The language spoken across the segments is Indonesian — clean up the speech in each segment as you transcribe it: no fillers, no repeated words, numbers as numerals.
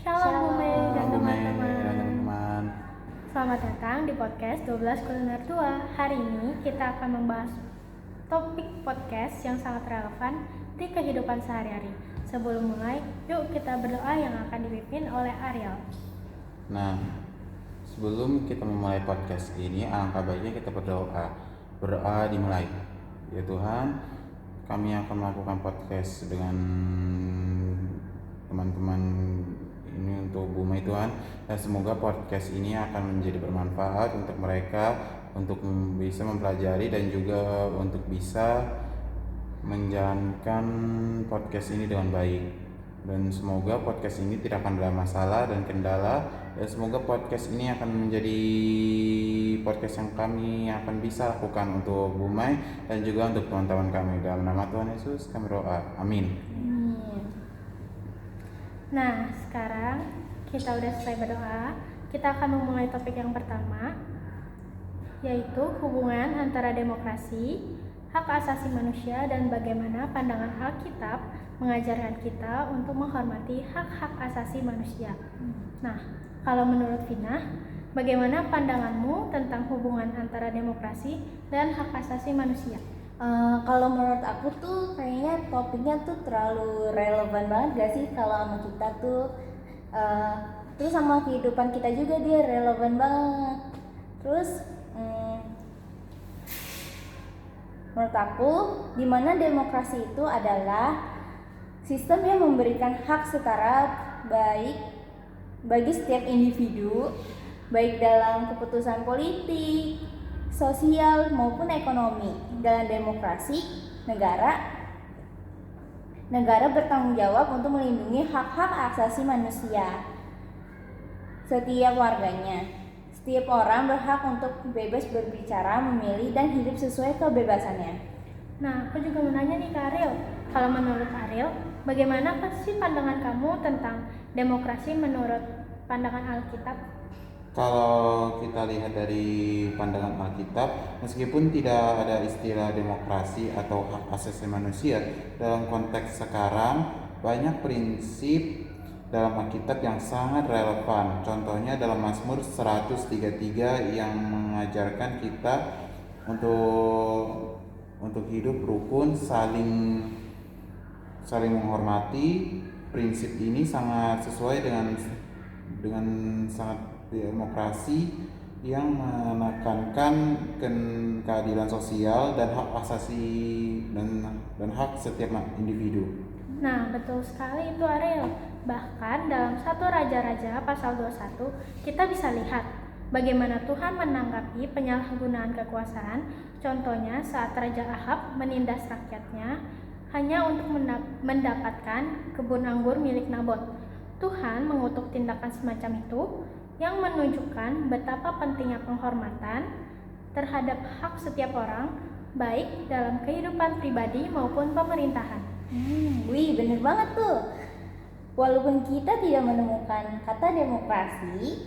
Shalom Bume dan teman-teman. teman-teman. Selamat datang di podcast 12 Kuliner Tua. Hari ini kita akan membahas topik podcast yang sangat relevan di kehidupan sehari-hari. Sebelum mulai, yuk kita berdoa yang akan dipimpin oleh Ariel. Nah, sebelum kita memulai podcast ini, alangkah baiknya kita berdoa. Berdoa dimulai. Ya Tuhan, kami akan melakukan podcast dengan teman-teman ini untuk Bumai Tuhan, dan semoga podcast ini akan menjadi bermanfaat untuk mereka, untuk bisa mempelajari dan juga untuk bisa menjalankan podcast ini dengan baik. Dan semoga podcast ini tidak akan ada masalah dan kendala, dan semoga podcast ini akan menjadi podcast yang kami akan bisa lakukan untuk Bumai dan juga untuk teman-teman kami. Dalam nama Tuhan Yesus kami berdoa, amin. Nah, sekarang kita udah selesai berdoa. Kita akan memulai topik yang pertama, yaitu hubungan antara demokrasi, hak asasi manusia, dan bagaimana pandangan Alkitab mengajarkan kita untuk menghormati hak-hak asasi manusia. Nah, kalau menurut Vina, bagaimana pandanganmu tentang hubungan antara demokrasi dan hak asasi manusia? Kalau menurut aku tuh kayaknya topiknya tuh terlalu relevan banget gak sih kalau sama kita tuh, terus sama kehidupan kita juga dia relevan banget. Terus menurut aku dimana demokrasi itu adalah sistem yang memberikan hak setara baik bagi setiap individu, baik dalam keputusan politik, sosial maupun ekonomi. Dalam demokrasi, negara bertanggung jawab untuk melindungi hak-hak asasi manusia setiap warganya. Setiap orang berhak untuk bebas berbicara, memilih, dan hidup sesuai kebebasannya. Nah, aku juga mau nanya nih ke Ariel. Kalau menurut Ariel, bagaimana sih pandangan kamu tentang demokrasi menurut pandangan Alkitab? Kalau kita lihat dari pandangan Alkitab, meskipun tidak ada istilah demokrasi atau hak asasi manusia dalam konteks sekarang, banyak prinsip dalam Alkitab yang sangat relevan. Contohnya dalam Mazmur 133 yang mengajarkan kita untuk hidup rukun, saling menghormati. Prinsip ini sangat sesuai dengan sangat demokrasi yang menekankan keadilan sosial dan hak asasi dan hak setiap individu. Nah, betul sekali itu Ariel. Bahkan dalam 1 Raja-Raja pasal 21, kita bisa lihat bagaimana Tuhan menanggapi penyalahgunaan kekuasaan. Contohnya saat Raja Ahab menindas rakyatnya hanya untuk mendapatkan kebun anggur milik Nabot. Tuhan mengutuk tindakan semacam itu yang menunjukkan betapa pentingnya penghormatan terhadap hak setiap orang, baik dalam kehidupan pribadi maupun pemerintahan. Wih, bener banget tuh. Walaupun kita tidak menemukan kata demokrasi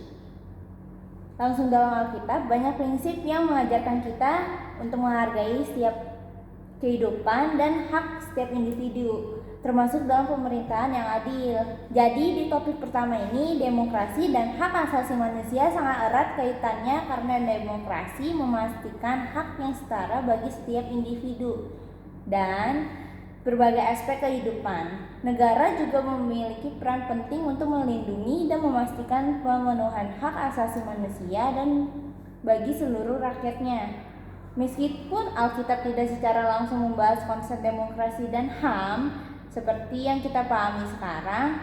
langsung dalam Alkitab, banyak prinsip yang mengajarkan kita untuk menghargai setiap kehidupan dan hak setiap individu, termasuk dalam pemerintahan yang adil. Jadi di topik pertama ini, demokrasi dan hak asasi manusia sangat erat kaitannya karena demokrasi memastikan hak yang setara bagi setiap individu dan berbagai aspek kehidupan. Negara juga memiliki peran penting untuk melindungi dan memastikan pemenuhan hak asasi manusia dan bagi seluruh rakyatnya. Meskipun Alkitab tidak secara langsung membahas konsep demokrasi dan HAM seperti yang kita pahami sekarang,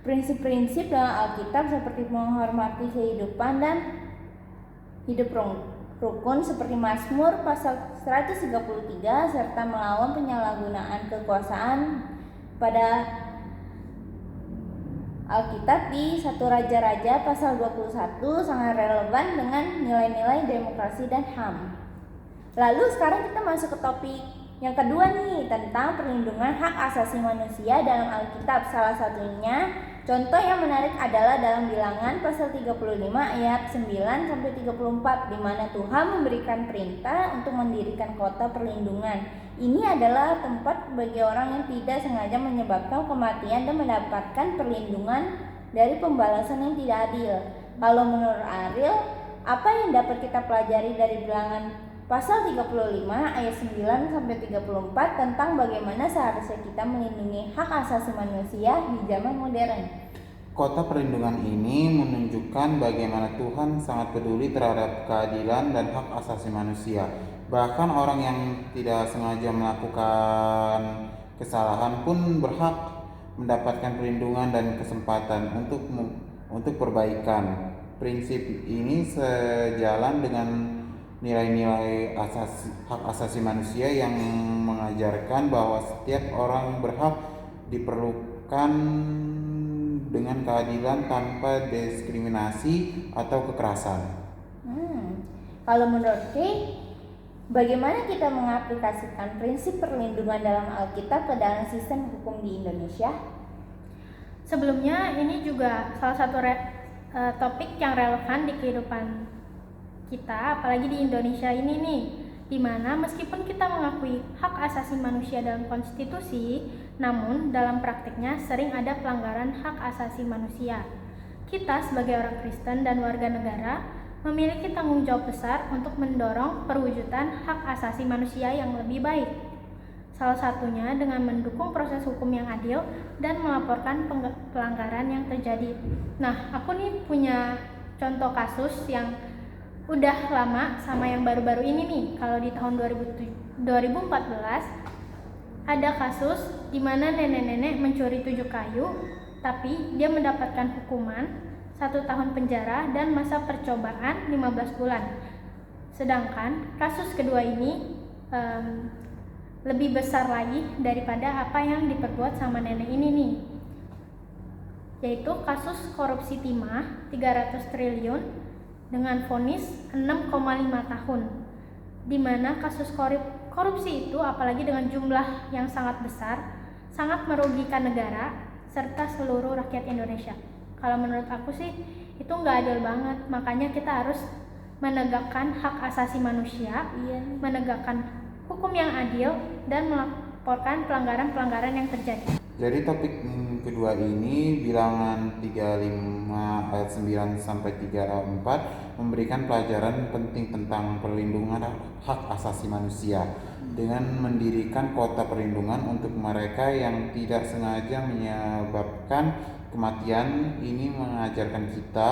prinsip-prinsip dalam Alkitab seperti menghormati kehidupan dan hidup rukun seperti Mazmur pasal 133 serta melawan penyalahgunaan kekuasaan pada Alkitab di 1 Raja-Raja pasal 21 sangat relevan dengan nilai-nilai demokrasi dan HAM. Lalu sekarang kita masuk ke topik yang kedua nih, tentang perlindungan hak asasi manusia dalam Alkitab. Salah satunya, contoh yang menarik adalah dalam Bilangan pasal 35 ayat 9-34, di mana Tuhan memberikan perintah untuk mendirikan kota perlindungan. Ini adalah tempat bagi orang yang tidak sengaja menyebabkan kematian dan mendapatkan perlindungan dari pembalasan yang tidak adil. Kalau menurut Ariel, apa yang dapat kita pelajari dari bilangan pasal 35 ayat 9 sampai 34 tentang bagaimana seharusnya kita melindungi hak asasi manusia di zaman modern? Kota perlindungan ini menunjukkan bagaimana Tuhan sangat peduli terhadap keadilan dan hak asasi manusia. Bahkan orang yang tidak sengaja melakukan kesalahan pun berhak mendapatkan perlindungan dan kesempatan untuk perbaikan. Prinsip ini sejalan dengan nilai-nilai hak asasi manusia yang mengajarkan bahwa setiap orang berhak diperlukan dengan keadilan tanpa diskriminasi atau kekerasan. Kalau menurut Kay, bagaimana kita mengaplikasikan prinsip perlindungan dalam Alkitab ke dalam sistem hukum di Indonesia? Sebelumnya ini juga salah satu topik yang relevan di kehidupan kita, apalagi di Indonesia ini nih, dimana meskipun kita mengakui hak asasi manusia dalam konstitusi, namun dalam praktiknya sering ada pelanggaran hak asasi manusia. Kita sebagai orang Kristen dan warga negara memiliki tanggung jawab besar untuk mendorong perwujudan hak asasi manusia yang lebih baik. Salah satunya dengan mendukung proses hukum yang adil dan melaporkan pelanggaran yang terjadi. Nah, aku nih punya contoh kasus yang udah lama sama yang baru-baru ini nih. Kalau di tahun 2014 ada kasus di mana nenek-nenek mencuri 7 kayu, tapi dia mendapatkan hukuman 1 tahun penjara dan masa percobaan 15 bulan. Sedangkan kasus kedua ini lebih besar lagi daripada apa yang diperbuat sama nenek ini nih, yaitu kasus korupsi timah 300 triliun dengan vonis 6,5 tahun, di mana kasus korupsi itu apalagi dengan jumlah yang sangat besar sangat merugikan negara serta seluruh rakyat Indonesia. Kalau menurut aku sih itu nggak adil banget, makanya kita harus menegakkan hak asasi manusia, menegakkan hukum yang adil dan melaporkan pelanggaran-pelanggaran yang terjadi. Jadi topik kedua ini bilangan 35 ayat 9 sampai 34 memberikan pelajaran penting tentang perlindungan hak asasi manusia dengan mendirikan kota perlindungan untuk mereka yang tidak sengaja menyebabkan kematian. Ini mengajarkan kita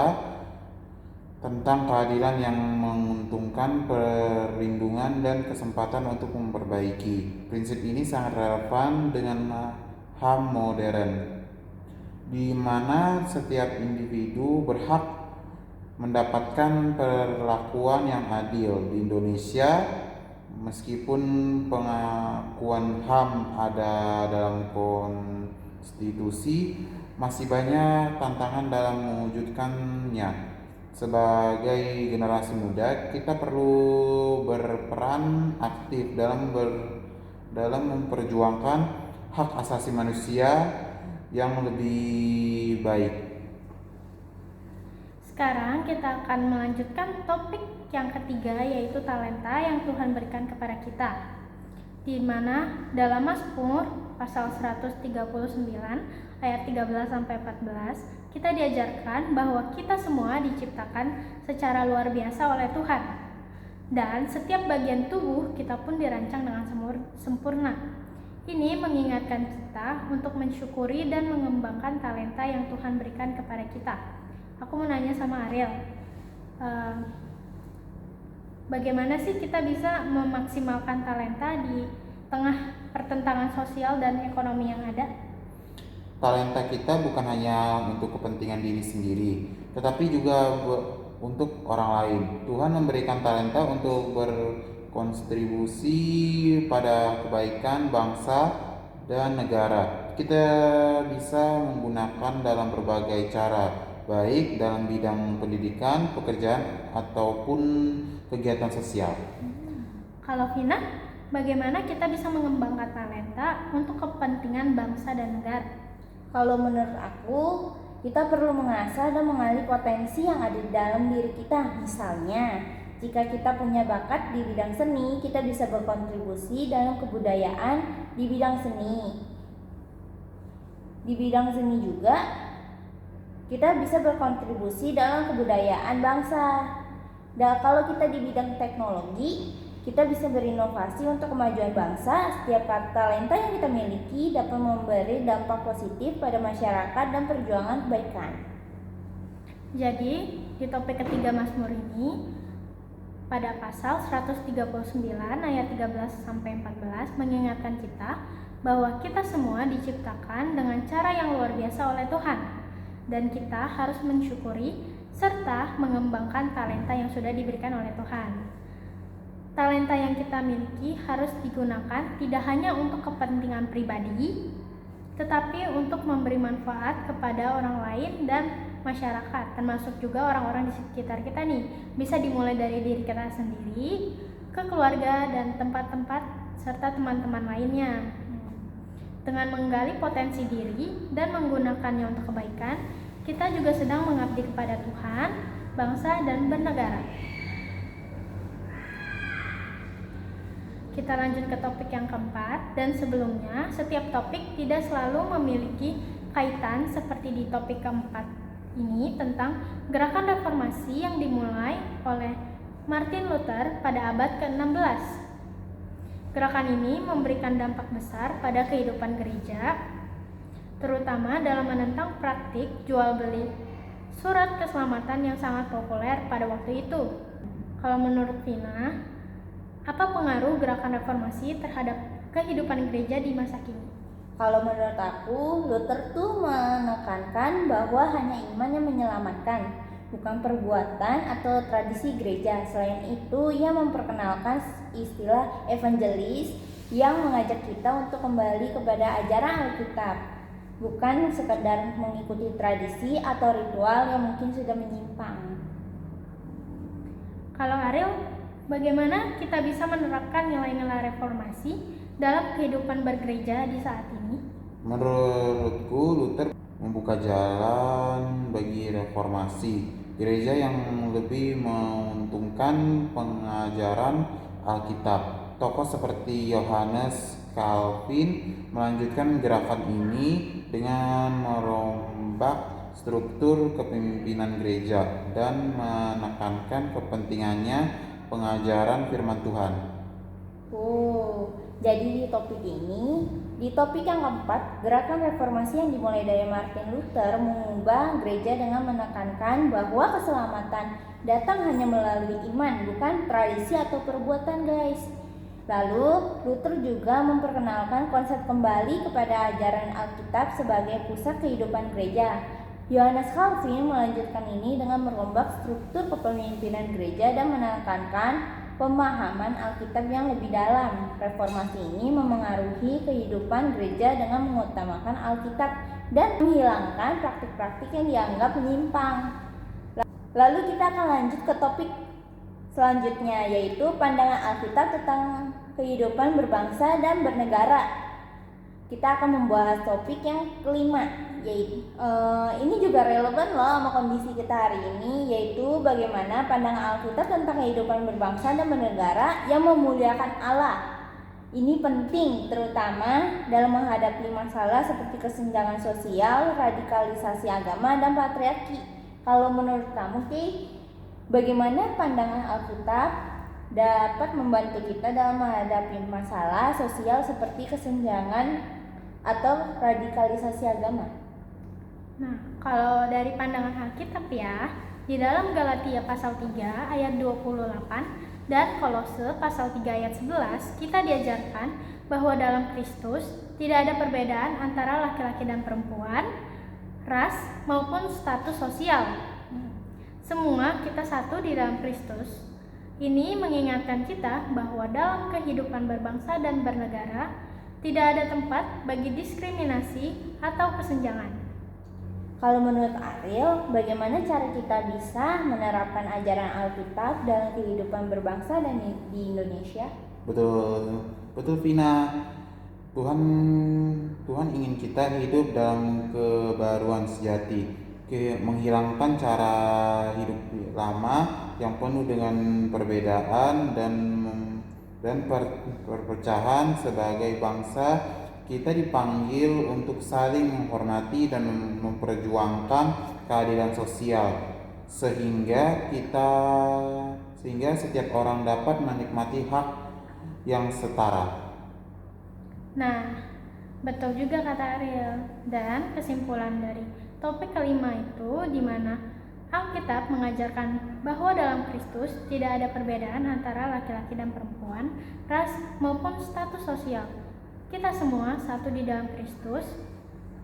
tentang keadilan yang menguntungkan, perlindungan dan kesempatan untuk memperbaiki. Prinsip ini sangat relevan dengan HAM modern, di mana setiap individu berhak mendapatkan perlakuan yang adil. Di Indonesia, meskipun pengakuan HAM ada dalam konstitusi, masih banyak tantangan dalam mewujudkannya. Sebagai generasi muda, kita perlu berperan aktif dalam memperjuangkan hak asasi manusia yang lebih baik. Sekarang kita akan melanjutkan topik yang ketiga, yaitu talenta yang Tuhan berikan kepada kita, di mana dalam Mazmur pasal 139 ayat 13 sampai 14 kita diajarkan bahwa kita semua diciptakan secara luar biasa oleh Tuhan, dan setiap bagian tubuh kita pun dirancang dengan sempurna. Ini mengingatkan kita untuk mensyukuri dan mengembangkan talenta yang Tuhan berikan kepada kita. Aku mau nanya sama Ariel, bagaimana sih kita bisa memaksimalkan talenta di tengah pertentangan sosial dan ekonomi yang ada? Talenta kita bukan hanya untuk kepentingan diri sendiri, tetapi juga untuk orang lain. Tuhan memberikan talenta untuk berkontribusi pada kebaikan bangsa dan negara. Kita bisa menggunakan dalam berbagai cara, baik dalam bidang pendidikan, pekerjaan, ataupun kegiatan sosial. Kalau Vina, bagaimana kita bisa mengembangkan talenta untuk kepentingan bangsa dan negara? Kalau menurut aku, kita perlu mengasah dan mengali potensi yang ada di dalam diri kita. Misalnya, jika kita punya bakat di bidang seni, kita bisa berkontribusi dalam kebudayaan di bidang seni. Di bidang seni juga, kita bisa berkontribusi dalam kebudayaan bangsa. Dan kalau kita di bidang teknologi, kita bisa berinovasi untuk kemajuan bangsa. Setiap talenta yang kita miliki dapat memberi dampak positif pada masyarakat dan perjuangan kebaikan. Jadi, di topik ketiga Mazmur ini, pada pasal 139 ayat 13 sampai 14 mengingatkan kita bahwa kita semua diciptakan dengan cara yang luar biasa oleh Tuhan, dan kita harus mensyukuri serta mengembangkan talenta yang sudah diberikan oleh Tuhan. Talenta yang kita miliki harus digunakan tidak hanya untuk kepentingan pribadi, tetapi untuk memberi manfaat kepada orang lain dan masyarakat, termasuk juga orang-orang di sekitar kita nih. Bisa dimulai dari diri kita sendiri, ke keluarga dan tempat-tempat serta teman-teman lainnya. Dengan menggali potensi diri dan menggunakannya untuk kebaikan, kita juga sedang mengabdi kepada Tuhan, bangsa, dan bernegara. Kita lanjut ke topik yang keempat, dan sebelumnya setiap topik tidak selalu memiliki kaitan seperti di topik keempat ini tentang gerakan reformasi yang dimulai oleh Martin Luther pada abad ke-16. Gerakan ini memberikan dampak besar pada kehidupan gereja, terutama dalam menentang praktik jual beli surat keselamatan yang sangat populer pada waktu itu. Kalau menurut Vina, apa pengaruh gerakan reformasi terhadap kehidupan gereja di masa kini? Kalau menurut aku, Luther tuh menekankan bahwa hanya iman yang menyelamatkan, bukan perbuatan atau tradisi gereja. Selain itu, ia memperkenalkan istilah evangelis yang mengajak kita untuk kembali kepada ajaran Alkitab, bukan sekedar mengikuti tradisi atau ritual yang mungkin sudah menyimpang. Kalau Ariel, bagaimana kita bisa menerapkan nilai-nilai reformasi dalam kehidupan bergereja di saat ini? Menurutku, Luther membuka jalan bagi reformasi gereja yang lebih menguntungkan pengajaran Alkitab. Tokoh seperti Yohanes Calvin melanjutkan gerakan ini dengan merombak struktur kepemimpinan gereja dan menekankan kepentingannya pengajaran firman Tuhan. Jadi di topik yang keempat, gerakan reformasi yang dimulai dari Martin Luther mengubah gereja dengan menekankan bahwa keselamatan datang hanya melalui iman, bukan tradisi atau perbuatan, guys. Lalu, Luther juga memperkenalkan konsep kembali kepada ajaran Alkitab sebagai pusat kehidupan gereja. Yohanes Calvin melanjutkan ini dengan merombak struktur kepemimpinan gereja dan menekankan pemahaman Alkitab yang lebih dalam. Reformasi ini memengaruhi kehidupan gereja dengan mengutamakan Alkitab dan menghilangkan praktik-praktik yang dianggap menyimpang. Lalu kita akan lanjut ke topik selanjutnya, yaitu pandangan Alkitab tentang kehidupan berbangsa dan bernegara. Kita akan membahas topik yang kelima, yaitu ini juga relevan loh sama kondisi kita hari ini, yaitu bagaimana pandangan Alkitab tentang kehidupan berbangsa dan bernegara yang memuliakan Allah. Ini penting terutama dalam menghadapi masalah seperti kesenjangan sosial, radikalisasi agama, dan patriarki. Kalau menurut kamu, Ki, bagaimana pandangan Alkitab dapat membantu kita dalam menghadapi masalah sosial seperti kesenjangan atau radikalisasi agama? Nah, kalau dari pandangan Alkitab ya, di dalam Galatia pasal 3 ayat 28 dan Kolose pasal 3 ayat 11, kita diajarkan bahwa dalam Kristus tidak ada perbedaan antara laki-laki dan perempuan, ras maupun status sosial. Semua kita satu di dalam Kristus. Ini mengingatkan kita bahwa dalam kehidupan berbangsa dan bernegara tidak ada tempat bagi diskriminasi atau kesenjangan. Kalau menurut Ariel, bagaimana cara kita bisa menerapkan ajaran Alkitab dalam kehidupan berbangsa dan di Indonesia? Betul Vina. Tuhan ingin kita hidup dalam kebaruan sejati, menghilangkan cara hidup lama yang penuh dengan perbedaan dan perpecahan sebagai bangsa kita dipanggil untuk saling menghormati dan memperjuangkan keadilan sosial sehingga setiap orang dapat menikmati hak yang setara. Nah, betul juga kata Ariel. Dan kesimpulan dari topik kelima itu di mana Alkitab mengajarkan bahwa dalam Kristus tidak ada perbedaan antara laki-laki dan perempuan, ras maupun status sosial. Kita semua satu di dalam Kristus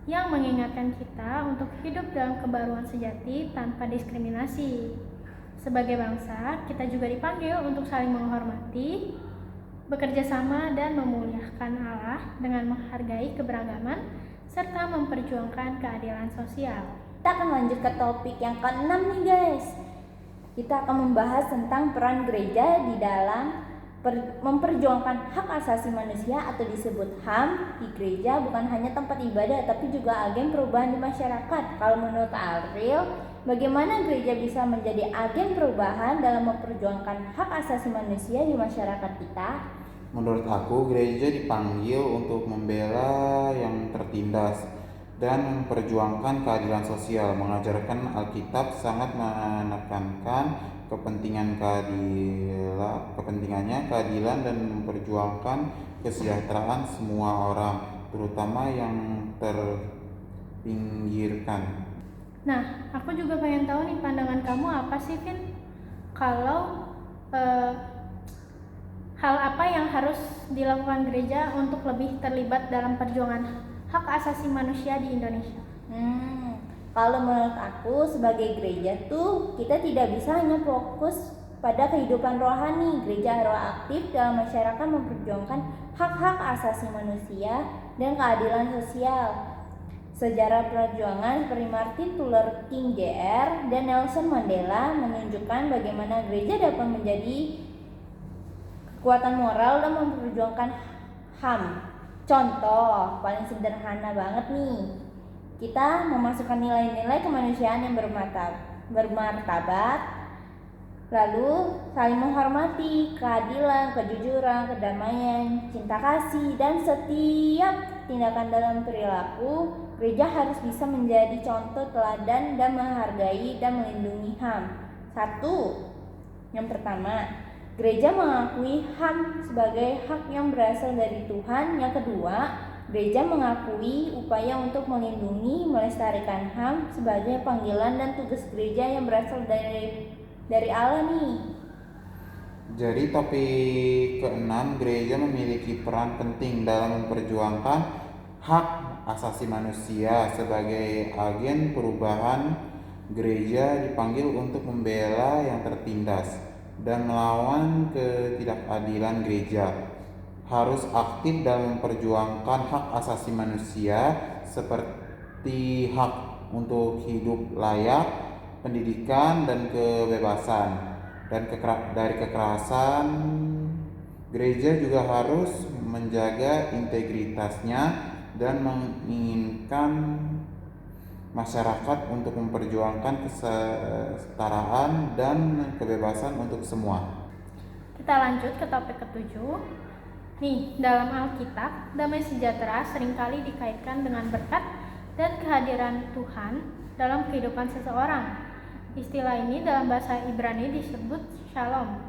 yang mengingatkan kita untuk hidup dalam kebaruan sejati tanpa diskriminasi. Sebagai bangsa, kita juga dipanggil untuk saling menghormati, bekerja sama dan memuliakan Allah dengan menghargai keberagaman serta memperjuangkan keadilan sosial. Kita akan lanjut ke topik yang ke-6 nih guys. Kita akan membahas tentang peran gereja di dalam memperjuangkan hak asasi manusia atau disebut HAM. Di gereja bukan hanya tempat ibadah tapi juga agen perubahan di masyarakat. Kalau menurut Ariel, bagaimana gereja bisa menjadi agen perubahan dalam memperjuangkan hak asasi manusia di masyarakat kita? Menurut aku, gereja dipanggil untuk membela yang tertindas dan memperjuangkan keadilan sosial. Mengajarkan Alkitab sangat menekankan kepentingannya keadilan dan memperjuangkan kesejahteraan semua orang, terutama yang terpinggirkan. Nah, aku juga pengen tahu nih pandangan kamu apa sih, Vin? Kalau hal apa yang harus dilakukan gereja untuk lebih terlibat dalam perjuangan hak asasi manusia di Indonesia? Kalau menurut aku sebagai gereja tuh kita tidak bisa hanya fokus pada kehidupan rohani. Gereja harus aktif dalam masyarakat memperjuangkan hak-hak asasi manusia dan keadilan sosial. Sejarah perjuangan seperti Martin Luther King Jr. dan Nelson Mandela menunjukkan bagaimana gereja dapat menjadi kekuatan moral dan memperjuangkan HAM. Contoh paling sederhana banget nih, kita memasukkan nilai-nilai kemanusiaan yang bermartabat, lalu saling menghormati, keadilan, kejujuran, kedamaian, cinta kasih, dan setiap tindakan dalam perilaku. Gereja harus bisa menjadi contoh teladan dan menghargai dan melindungi HAM. Yang pertama, gereja mengakui HAM sebagai hak yang berasal dari Tuhan. Yang kedua, gereja mengakui upaya untuk melindungi, melestarikan HAM sebagai panggilan dan tugas gereja yang berasal dari Allah nih. Jadi topik ke-6, gereja memiliki peran penting dalam memperjuangkan hak asasi manusia. Sebagai agen perubahan, gereja dipanggil untuk membela yang tertindas dan melawan ketidakadilan. Gereja harus aktif dalam memperjuangkan hak asasi manusia seperti hak untuk hidup layak, pendidikan, dan kebebasan dari kekerasan. Gereja juga harus menjaga integritasnya dan menginginkan masyarakat untuk memperjuangkan kesetaraan dan kebebasan untuk semua. Kita lanjut ke topik ke-7. Nih, dalam Alkitab, damai sejahtera seringkali dikaitkan dengan berkat dan kehadiran Tuhan dalam kehidupan seseorang. Istilah ini dalam bahasa Ibrani disebut shalom,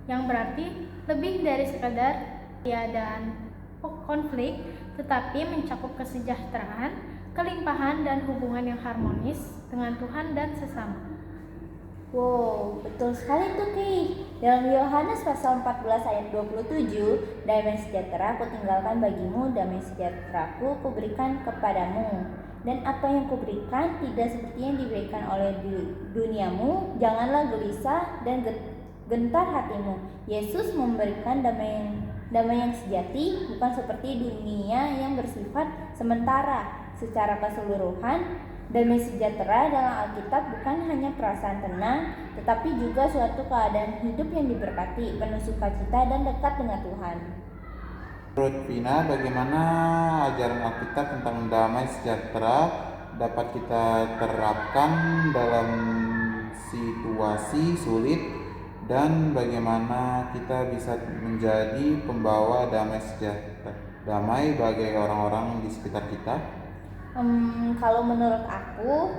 yang berarti lebih dari sekadar tiadaan konflik, tetapi mencakup kesejahteraan, kelimpahan, dan hubungan yang harmonis dengan Tuhan dan sesama. Wow, betul sekali tuh Ki. Dalam Yohanes pasal 14 ayat 27, damai sejahtera aku tinggalkan bagimu, damai sejahteraku kuberikan kepadamu. Dan apa yang kuberikan tidak seperti yang diberikan oleh duniamu. Janganlah gelisah dan gentar hatimu. Yesus memberikan damai yang sejati, bukan seperti dunia yang bersifat sementara. Secara keseluruhan, damai sejahtera dalam Alkitab bukan hanya perasaan tenang, tetapi juga suatu keadaan hidup yang diberkati, penuh sukacita dan dekat dengan Tuhan. Menurut Vina, bagaimana ajaran Alkitab tentang damai sejahtera dapat kita terapkan dalam situasi sulit, dan bagaimana kita bisa menjadi pembawa damai sejahtera? damai bagi orang-orang di sekitar kita? Kalau menurut aku,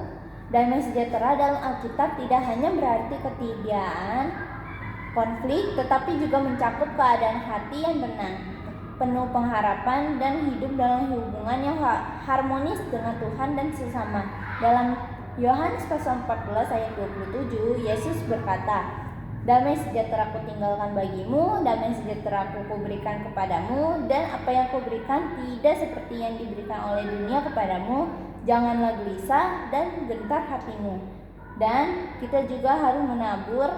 damai sejahtera dalam Alkitab tidak hanya berarti ketiadaan konflik, tetapi juga mencakup keadaan hati yang tenang, penuh pengharapan, dan hidup dalam hubungan yang harmonis dengan Tuhan dan sesama. Dalam Yohanes pasal 14 ayat 27, Yesus berkata, "Damai sejahtera ku tinggalkan bagimu, damai sejahtera ku berikan kepadamu, dan apa yang ku berikan tidak seperti yang diberikan oleh dunia kepadamu. Janganlah gelisah dan gentar hatimu." Dan kita juga harus menabur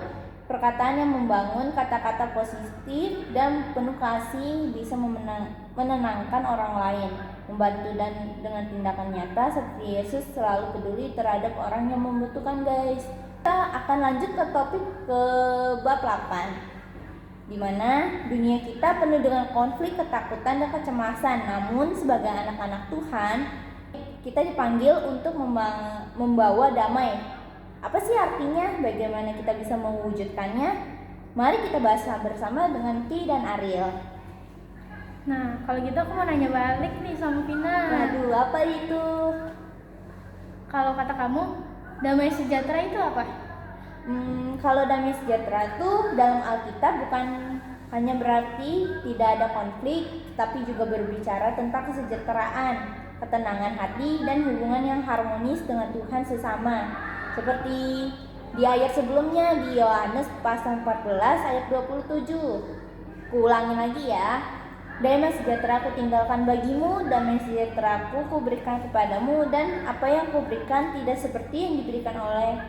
perkataan yang membangun, kata-kata positif dan penuh kasih bisa menenangkan orang lain, membantu dan dengan tindakan nyata seperti Yesus selalu peduli terhadap orang yang membutuhkan, guys. Kita akan lanjut ke topik ke bab 8, di mana dunia kita penuh dengan konflik, ketakutan, dan kecemasan. Namun sebagai anak-anak Tuhan, kita dipanggil untuk membawa damai. Apa sih artinya? Bagaimana kita bisa mewujudkannya? Mari kita bahas bersama dengan Ki dan Ariel. Nah, kalau gitu aku mau nanya balik nih sama Vina. Waduh, apa itu? Kalau kata kamu, damai sejahtera itu apa? Kalau damai sejahtera itu dalam Alkitab bukan hanya berarti tidak ada konflik, tapi juga berbicara tentang kesejahteraan, ketenangan hati, dan hubungan yang harmonis dengan Tuhan sesama. Seperti di ayat sebelumnya di Yohanes pasal 14 ayat 27. Kuulangin lagi ya. Damai sejahtera ku tinggalkan bagimu, damai sejahtera ku berikan kepadamu, dan apa yang ku berikan tidak seperti yang diberikan oleh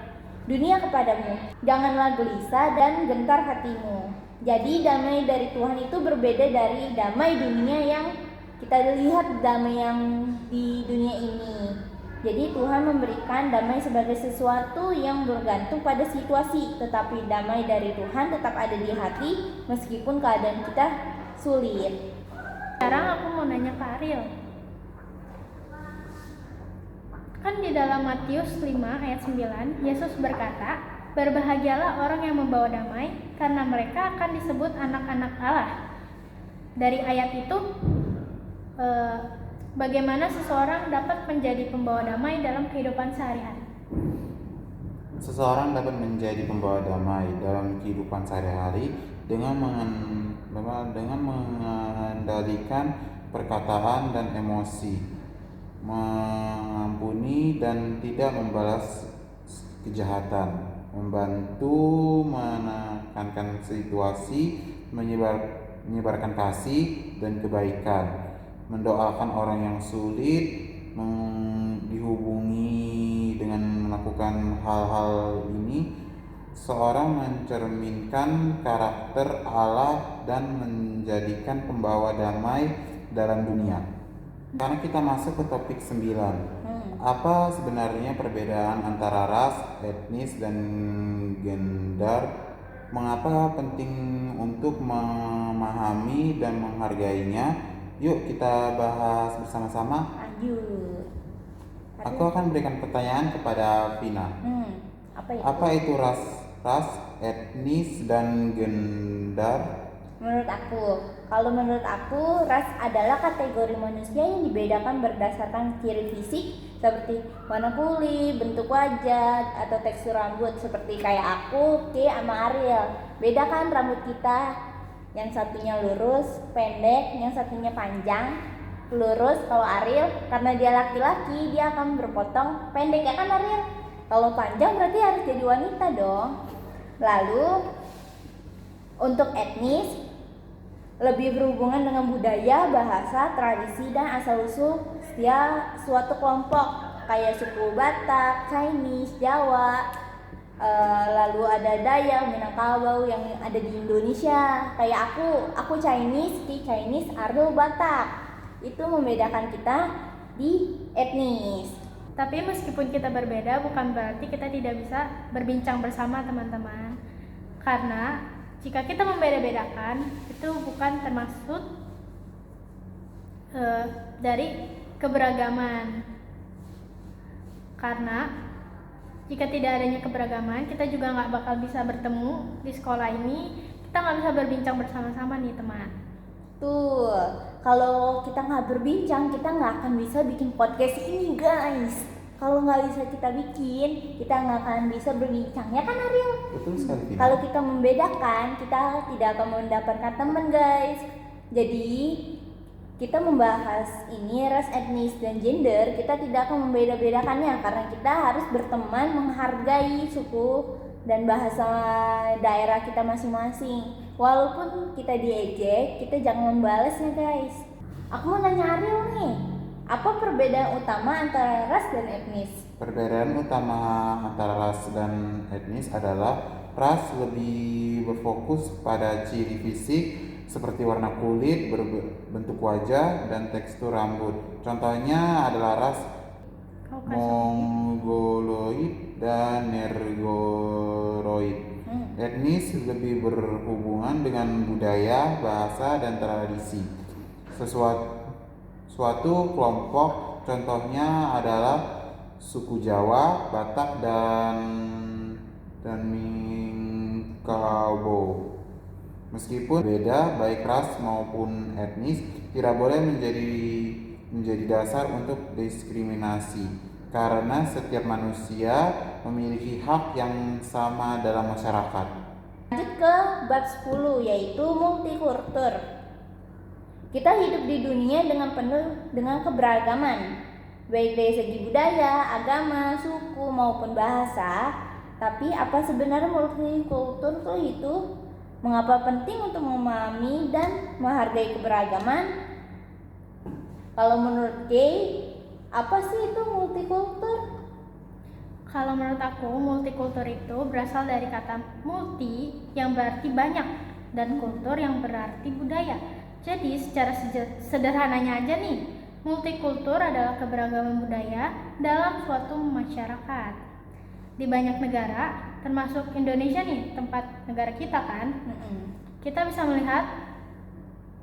dunia kepadamu. Janganlah gelisah dan gentar hatimu. Jadi damai dari Tuhan itu berbeda dari damai dunia yang kita lihat, damai yang di dunia ini. Jadi Tuhan memberikan damai sebagai sesuatu yang bergantung pada situasi, tetapi damai dari Tuhan tetap ada di hati meskipun keadaan kita sulit. Sekarang aku mau nanya ke Ariel. Kan di dalam Matius 5 ayat 9, Yesus berkata, "Berbahagialah orang yang membawa damai, karena mereka akan disebut anak-anak Allah." Dari ayat itu, bagaimana seseorang dapat menjadi pembawa damai dalam kehidupan sehari-hari? Seseorang dapat menjadi pembawa damai dalam kehidupan sehari-hari dengan mengendalikan perkataan dan emosi, mengampuni dan tidak membalas kejahatan, membantu menekankan situasi, menyebarkan kasih dan kebaikan, mendoakan orang yang sulit, dihubungi dengan melakukan hal-hal ini. Seorang mencerminkan karakter Allah dan menjadikan pembawa damai dalam dunia. Karena kita masuk ke topik 9. Apa sebenarnya perbedaan antara ras, etnis, dan gender? Mengapa penting untuk memahami dan menghargainya? Yuk kita bahas bersama-sama. Lanjut. Aku akan berikan pertanyaan kepada Vina. Apa itu ras, etnis, dan gender? Menurut aku, ras adalah kategori manusia yang dibedakan berdasarkan ciri fisik seperti warna kulit, bentuk wajah, atau tekstur rambut. Seperti kayak aku, Ki, sama Ariel. Beda kan rambut kita? Yang satunya lurus, pendek, yang satunya panjang, lurus. Kalau Ariel, karena dia laki-laki, dia akan berpotong pendek, ya kan Ariel? Kalau panjang berarti harus jadi wanita dong. Lalu untuk etnis lebih berhubungan dengan budaya, bahasa, tradisi, dan asal-usul setiap suatu kelompok, kayak suku Batak, Chinese, Jawa, lalu ada Dayak, Minangkabau yang ada di Indonesia. Kayak aku Chinese, Ariel Batak. Itu membedakan kita di etnis. Tapi meskipun kita berbeda, bukan berarti kita tidak bisa berbincang bersama, teman-teman. Karena jika kita membeda-bedakan, itu bukan termasuk dari keberagaman. Karena jika tidak adanya keberagaman, kita juga nggak bakal bisa bertemu di sekolah ini. Kita nggak bisa berbincang bersama-sama nih, teman. Tuh, kalau kita nggak berbincang, kita nggak akan bisa bikin podcast ini, guys. Kalau nggak bisa kita bikin, kita nggak akan bisa berbincang, ya kan Ariel? Betul sekali, Vina. Kalau kita membedakan, kita tidak akan mendapatkan teman, guys. Jadi, kita membahas ini ras, etnis, dan gender, kita tidak akan membeda-bedakannya karena kita harus berteman, menghargai suku dan bahasa daerah kita masing-masing. Walaupun kita diejek, kita jangan membalasnya, guys. Aku mau nanya Ariel nih, apa perbedaan utama antara ras dan etnis? Perbedaan utama antara ras dan etnis adalah ras lebih berfokus pada ciri fisik seperti warna kulit, bentuk wajah, dan tekstur rambut. Contohnya adalah ras Mongoloid dan Negroid. Etnis lebih berhubungan dengan budaya, bahasa, dan tradisi. Suatu kelompok contohnya adalah suku Jawa, Batak, dan Minangkabau. Meskipun beda baik ras maupun etnis, tidak boleh menjadi dasar untuk diskriminasi karena setiap manusia memiliki hak yang sama dalam masyarakat. Lanjut ke bab 10, yaitu multikultur. Kita hidup di dunia dengan penuh dengan keberagaman, baik dari segi budaya, agama, suku maupun bahasa. Tapi apa sebenarnya multikultur itu? Mengapa penting untuk memahami dan menghargai keberagaman? Kalau menurut Kay, apa sih itu multikultur? Kalau menurut aku, multikultur itu berasal dari kata multi yang berarti banyak dan kultur yang berarti budaya. Jadi secara sederhananya aja nih, multikultur adalah keberagaman budaya dalam suatu masyarakat. Di banyak negara, termasuk Indonesia nih, tempat negara kita kan, kita bisa melihat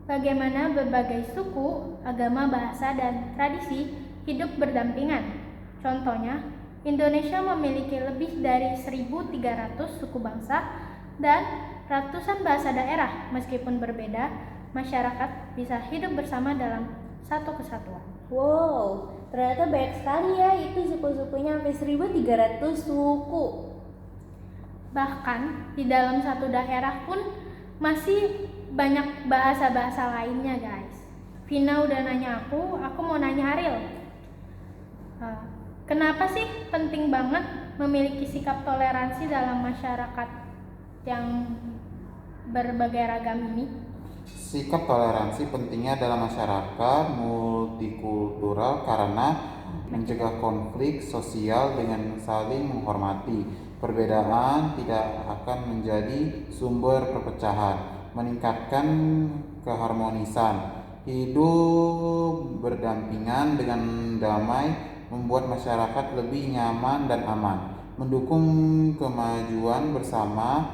bagaimana berbagai suku, agama, bahasa, dan tradisi hidup berdampingan. Contohnya, Indonesia memiliki lebih dari 1.300 suku bangsa dan ratusan bahasa daerah. Meskipun berbeda, masyarakat bisa hidup bersama dalam satu kesatuan. Wow, ternyata banyak sekali ya, itu suku-sukunya sampai 1.300 suku. Bahkan di dalam satu daerah pun masih banyak bahasa-bahasa lainnya, guys. Vina udah nanya aku mau nanya Ariel. Kenapa sih penting banget memiliki sikap toleransi dalam masyarakat yang berbagai ragam ini? Sikap toleransi pentingnya dalam masyarakat multikultural karena mencegah konflik sosial dengan saling menghormati. Perbedaan tidak akan menjadi sumber perpecahan, meningkatkan keharmonisan, hidup berdampingan dengan damai, membuat masyarakat lebih nyaman dan aman, mendukung kemajuan bersama,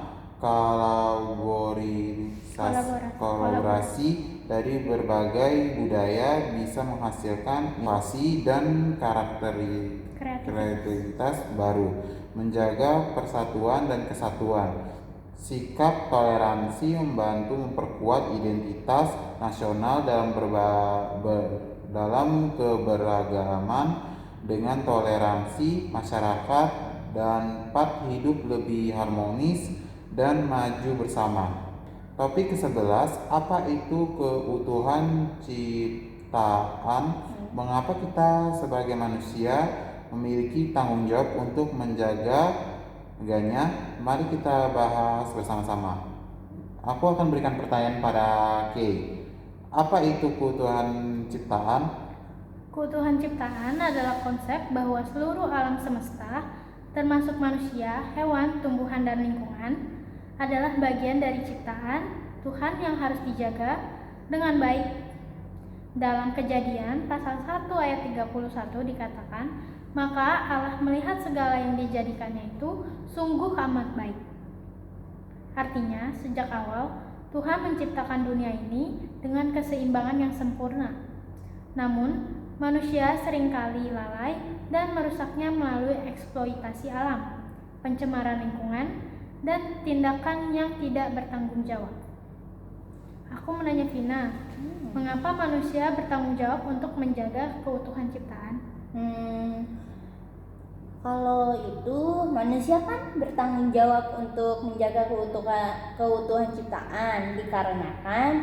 kolaborasi dari berbagai budaya bisa menghasilkan inovasi dan kreativitas baru, menjaga persatuan dan kesatuan. Sikap toleransi membantu memperkuat identitas nasional dalam keberagaman. Dengan toleransi, masyarakat dapat hidup lebih harmonis dan maju bersama. Topik ke-11, apa itu keutuhan ciptaan? Mengapa kita sebagai manusia memiliki tanggung jawab untuk menjaganya? Mari kita bahas bersama-sama. Aku akan berikan pertanyaan pada Kay. Apa itu keutuhan ciptaan? Keutuhan ciptaan adalah konsep bahwa seluruh alam semesta, termasuk manusia, hewan, tumbuhan, dan lingkungan, adalah bagian dari ciptaan Tuhan yang harus dijaga dengan baik. Dalam Kejadian pasal 1 ayat 31 dikatakan, maka Allah melihat segala yang dijadikannya itu sungguh amat baik. Artinya, sejak awal Tuhan menciptakan dunia ini dengan keseimbangan yang sempurna. Namun, manusia seringkali lalai dan merusaknya melalui eksploitasi alam, pencemaran lingkungan, dan tindakan yang tidak bertanggung jawab. Aku mau nanya Vina, mengapa manusia bertanggung jawab untuk menjaga keutuhan ciptaan? Kalau itu manusia kan bertanggung jawab untuk menjaga keutuhan ciptaan, dikarenakan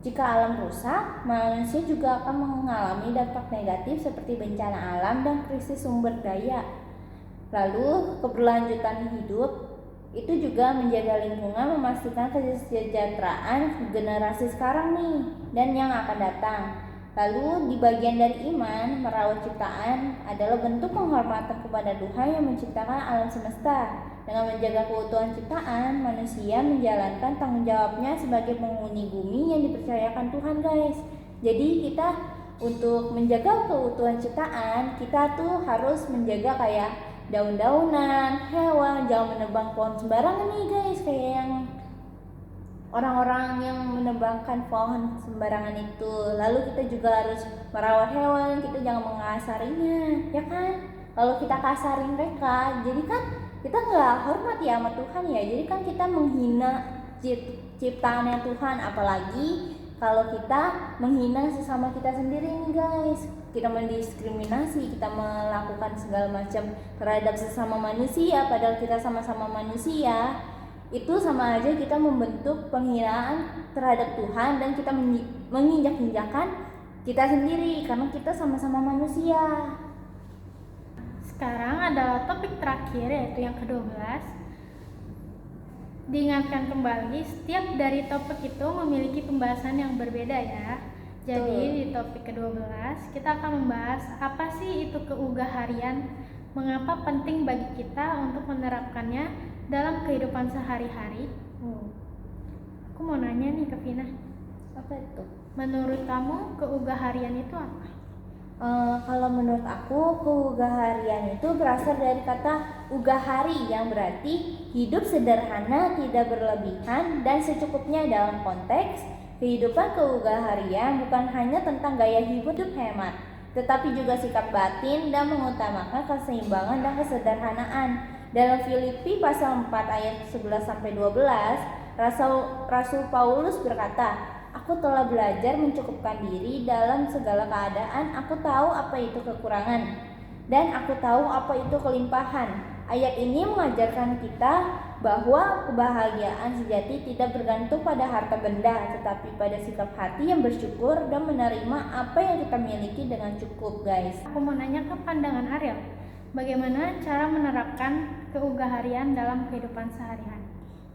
jika alam rusak, manusia juga akan mengalami dampak negatif seperti bencana alam dan krisis sumber daya. Lalu keberlanjutan hidup itu juga menjaga lingkungan, memastikan kesejahteraan generasi sekarang nih dan yang akan datang. Lalu di bagian dari iman, merawat ciptaan adalah bentuk penghormatan kepada Tuhan yang menciptakan alam semesta. Dengan menjaga keutuhan ciptaan, manusia menjalankan tanggung jawabnya sebagai penghuni bumi yang dipercayakan Tuhan, guys. Jadi kita untuk menjaga keutuhan ciptaan, kita tuh harus menjaga kayak daun-daunan, hewan, jangan menebang pohon sembarangan nih guys, kayak yang orang-orang yang menebangkan pohon sembarangan itu. Lalu kita juga harus merawat hewan, kita jangan mengasarinya, ya kan? Kalau kita kasarin mereka, jadi kan kita nggak hormat ya sama Tuhan ya. Jadi kan kita menghina ciptaannya Tuhan, apalagi kalau kita menghina sesama kita sendiri nih guys. Kita mendiskriminasi, kita melakukan segala macam terhadap sesama manusia, padahal kita sama-sama manusia. Itu sama aja kita membentuk penghinaan terhadap Tuhan dan kita menginjak-injakan kita sendiri karena kita sama-sama manusia. Sekarang adalah topik terakhir, yaitu yang ke-12. Diingatkan kembali, setiap dari topik itu memiliki pembahasan yang berbeda ya. Jadi di topik ke-12 kita akan membahas apa sih itu keugah harian, mengapa penting bagi kita untuk menerapkannya dalam kehidupan sehari-hari. Aku mau nanya nih ke Vina, Apa itu? menurut kamu keugah harian itu apa? Kalau menurut aku, keugah harian itu berasal dari kata ugah hari yang berarti hidup sederhana, tidak berlebihan, dan secukupnya. Dalam konteks kehidupan keugah harian bukan hanya tentang gaya hidup hemat, tetapi juga sikap batin dan mengutamakan keseimbangan dan kesederhanaan. Dalam Filipi pasal 4 ayat 11-12, Rasul Paulus berkata, "Aku telah belajar mencukupkan diri dalam segala keadaan. Aku tahu apa itu kekurangan dan aku tahu apa itu kelimpahan." Ayat ini mengajarkan kita bahwa kebahagiaan sejati tidak bergantung pada harta benda, tetapi pada sikap hati yang bersyukur dan menerima apa yang kita miliki dengan cukup, guys. Aku mau nanya ke pandangan Ariel, bagaimana cara menerapkan keugah harian dalam kehidupan sehari-hari?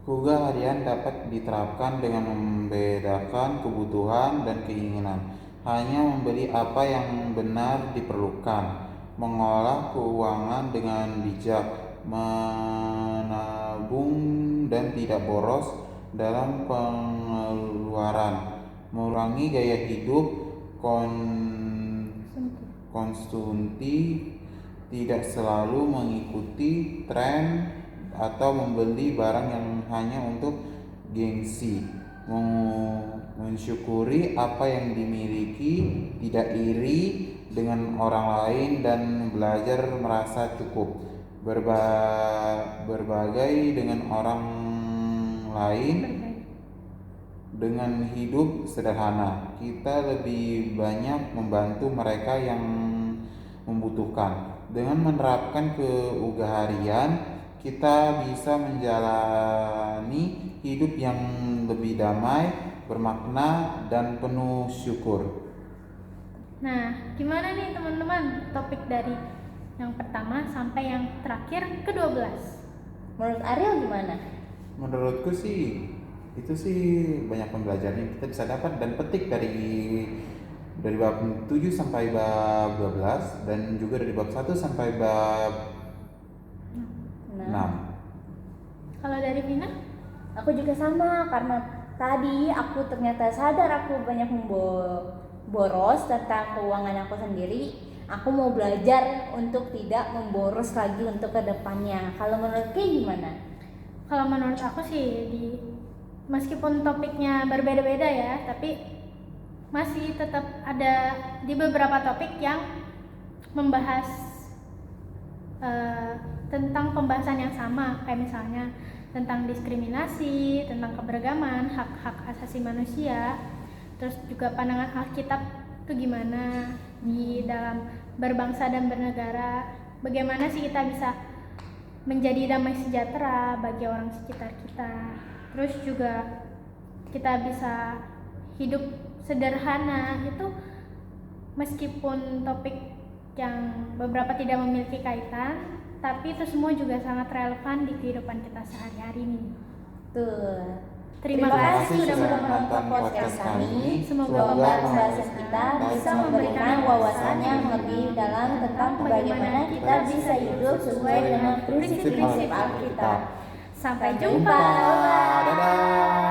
Keugah harian dapat diterapkan dengan membedakan kebutuhan dan keinginan, hanya membeli apa yang benar diperlukan, mengolah keuangan dengan bijak, menabung dan tidak boros dalam pengeluaran, mengurangi gaya hidup konsumtif, tidak selalu mengikuti tren atau membeli barang yang hanya untuk gengsi, mensyukuri apa yang dimiliki, tidak iri dengan orang lain dan belajar merasa cukup, berbagai dengan orang lain dengan hidup sederhana. Kita lebih banyak membantu mereka yang membutuhkan. Dengan menerapkan keugah harian, kita bisa menjalani hidup yang lebih damai, bermakna, dan penuh syukur. Nah, gimana nih teman-teman topik dari yang pertama sampai yang terakhir ke-12? Menurut Ariel gimana? Menurutku sih itu sih banyak pembelajaran yang kita bisa dapat dan petik dari bab 7 sampai bab 12 dan juga dari bab 1 sampai bab 6. Kalau dari Vina? Aku juga sama, karena tadi aku ternyata sadar aku banyak boros tentang keuangan aku sendiri. Aku mau belajar untuk tidak memboros lagi untuk kedepannya. Kalau menurut Kay gimana? Kalau menurut aku sih meskipun topiknya berbeda-beda ya, tapi masih tetap ada di beberapa topik yang membahas tentang pembahasan yang sama, kayak misalnya tentang diskriminasi, tentang keberagaman, hak-hak asasi manusia, terus juga pandangan Alkitab itu gimana di dalam berbangsa dan bernegara, bagaimana sih kita bisa menjadi damai sejahtera bagi orang sekitar kita, terus juga kita bisa hidup sederhana. Itu meskipun topik yang beberapa tidak memiliki kaitan, tapi itu semua juga sangat relevan di kehidupan kita sehari-hari nih. Tuh. Terima kasih sudah menonton podcast kami. Semoga pembahasan kita bisa memberikan wawasan yang lebih dalam tentang bagaimana kita bisa hidup sesuai dengan prinsip-prinsip Alkitab. Sampai jumpa. Dadah.